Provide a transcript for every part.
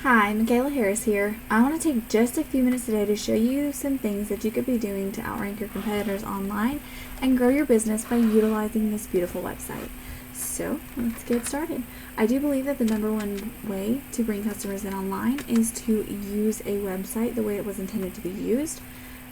Hi, Michaela Harris here. I want to take just a few minutes today to show you some things that you could be doing to outrank your competitors online and grow your business by utilizing this beautiful website. So let's get started. I do believe that the number one way to bring customers in online is to use a website the way it was intended to be used,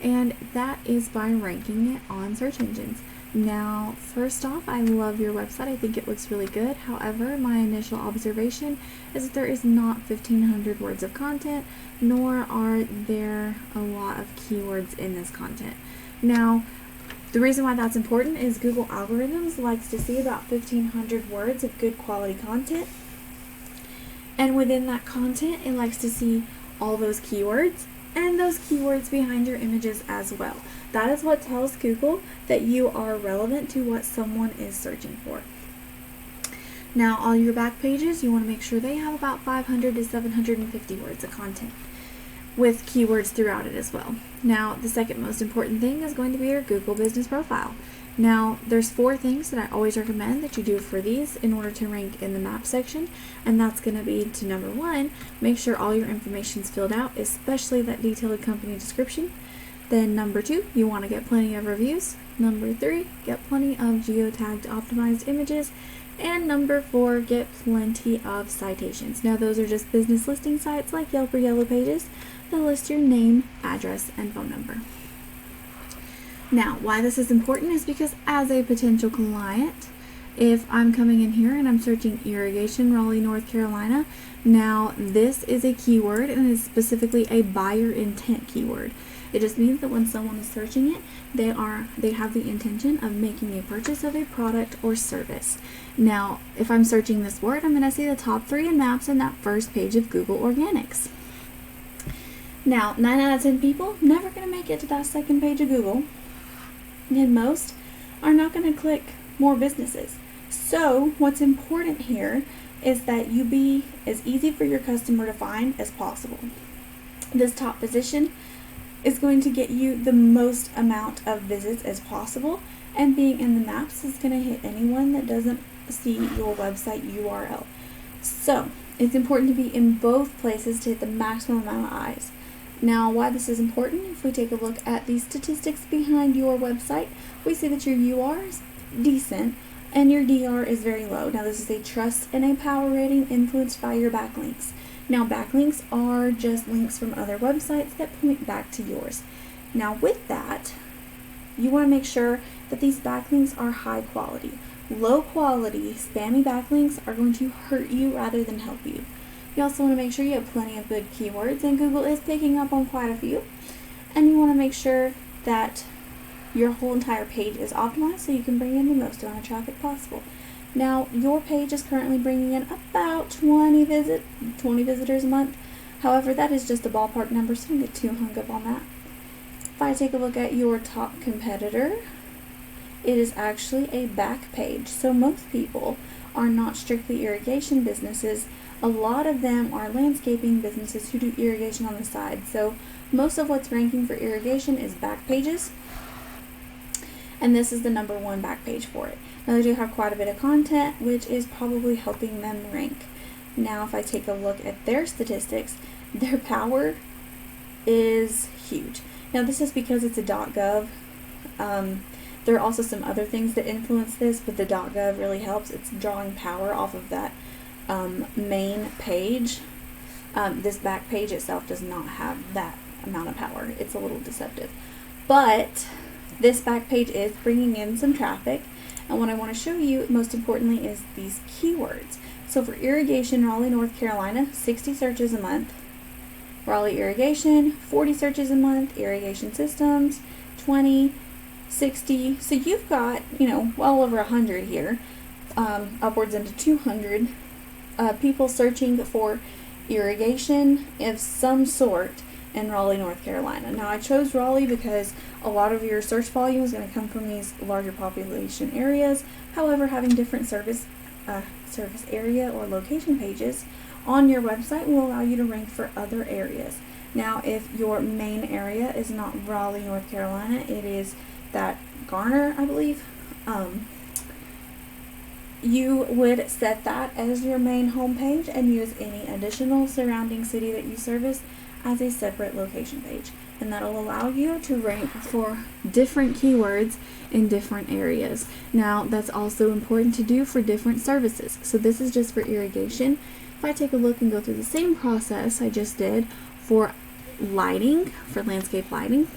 and that is by ranking it on search engines. Now, first off, I love your website. I think it looks really good. However, my initial observation is that there is not 1,500 words of content, nor are there a lot of keywords in this content. Now, the reason why that's important is Google algorithms likes to see about 1,500 words of good quality content, and within that content, it likes to see all those keywords and those keywords behind your images as well. That is what tells Google that you are relevant to what someone is searching for. Now, all your back pages, you want to make sure they have about 500 to 750 words of content with keywords throughout it as well. Now, the second most important thing is going to be your Google business profile. Now, there's 4 things that I always recommend that you do for these in order to rank in the map section, and that's going to be to number 1, make sure all your information is filled out, especially that detailed company description. Then number 2, you want to get plenty of reviews. Number 3, get plenty of geotagged optimized images. And number 4, get plenty of citations. Now, those are just business listing sites like Yelp or Yellow Pages that list your name, address, and phone number. Now, why this is important is because as a potential client, if I'm coming in here and I'm searching irrigation, Raleigh, North Carolina, now this is a keyword and is specifically a buyer intent keyword. It just means that when someone is searching it, they have the intention of making a purchase of a product or service. Now, if I'm searching this word, I'm going to see the top 3 in maps in that first page of Google Organics. Now, 9 out of 10 people never going to make it to that second page of Google, and most are not going to click more businesses. So, what's important here is that you be as easy for your customer to find as possible. This top position is going to get you the most amount of visits as possible, and being in the maps is going to hit anyone that doesn't see your website URL. So it's important to be in both places to hit the maximum amount of eyes. Now, why this is important, if we take a look at the statistics behind your website, we see that your UR is decent and your DR is very low. Now, this is a trust and a power rating influenced by your backlinks. Now, backlinks are just links from other websites that point back to yours. Now, with that, you want to make sure that these backlinks are high quality. Low quality, spammy backlinks are going to hurt you rather than help you. You also want to make sure you have plenty of good keywords, and Google is picking up on quite a few. And you want to make sure that your whole entire page is optimized so you can bring in the most amount of traffic possible. Now, your page is currently bringing in about 20 visitors a month. However, that is just a ballpark number, so don't get too hung up on that. If I take a look at your top competitor, it is actually a back page. So most people are not strictly irrigation businesses. A lot of them are landscaping businesses who do irrigation on the side. So most of what's ranking for irrigation is back pages, and this is the number 1 back page for it. Now, they do have quite a bit of content, which is probably helping them rank. Now, if I take a look at their statistics, their power is huge. Now, this is because it's a .gov. There are also some other things that influence this, but the .gov really helps. It's drawing power off of that main page. This back page itself does not have that amount of power. It's a little deceptive. But this back page is bringing in some traffic. And what I want to show you, most importantly, is these keywords. So for irrigation, Raleigh, North Carolina, 60 searches a month. Raleigh irrigation, 40 searches a month. Irrigation systems, 20, 60. So you've got, well over 100 here, upwards into 200 people searching for irrigation of some sort in Raleigh, North Carolina. Now, I chose Raleigh because a lot of your search volume is going to come from these larger population areas. However, having different service area or location pages on your website will allow you to rank for other areas. Now, if your main area is not Raleigh, North Carolina, it is that Garner, I believe, you would set that as your main homepage and use any additional surrounding city that you service as a separate location page. And that'll allow you to rank for different keywords in different areas. Now, that's also important to do for different services. So this is just for irrigation. If I take a look and go through the same process I just did for lighting, for landscape lighting,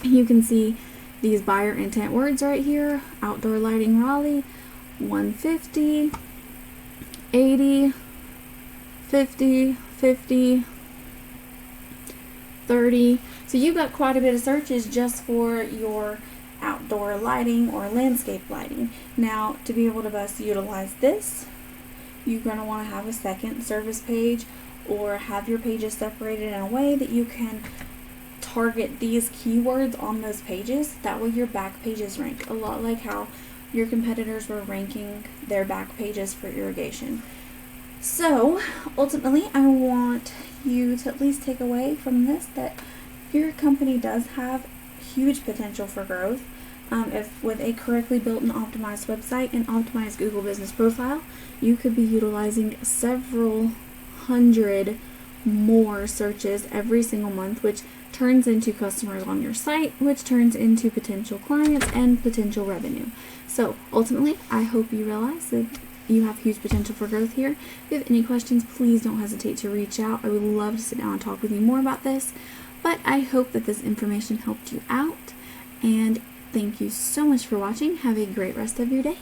you can see these buyer intent words right here: outdoor lighting Raleigh, 150, 80, 50, 50, 30. So you've got quite a bit of searches just for your outdoor lighting or landscape lighting. Now, to be able to best utilize this, you're going to want to have a second service page or have your pages separated in a way that you can target these keywords on those pages. That way your back pages rank, a lot like how your competitors were ranking their back pages for irrigation. So ultimately, I want you to at least take away from this that your company does have huge potential for growth. If with a correctly built and optimized website and optimized Google Business Profile, you could be utilizing several hundred more searches every single month, which turns into customers on your site, which turns into potential clients and potential revenue. So ultimately, I hope you realize that you have huge potential for growth here. If you have any questions, please don't hesitate to reach out. I would love to sit down and talk with you more about this. But I hope that this information helped you out. And thank you so much for watching. Have a great rest of your day.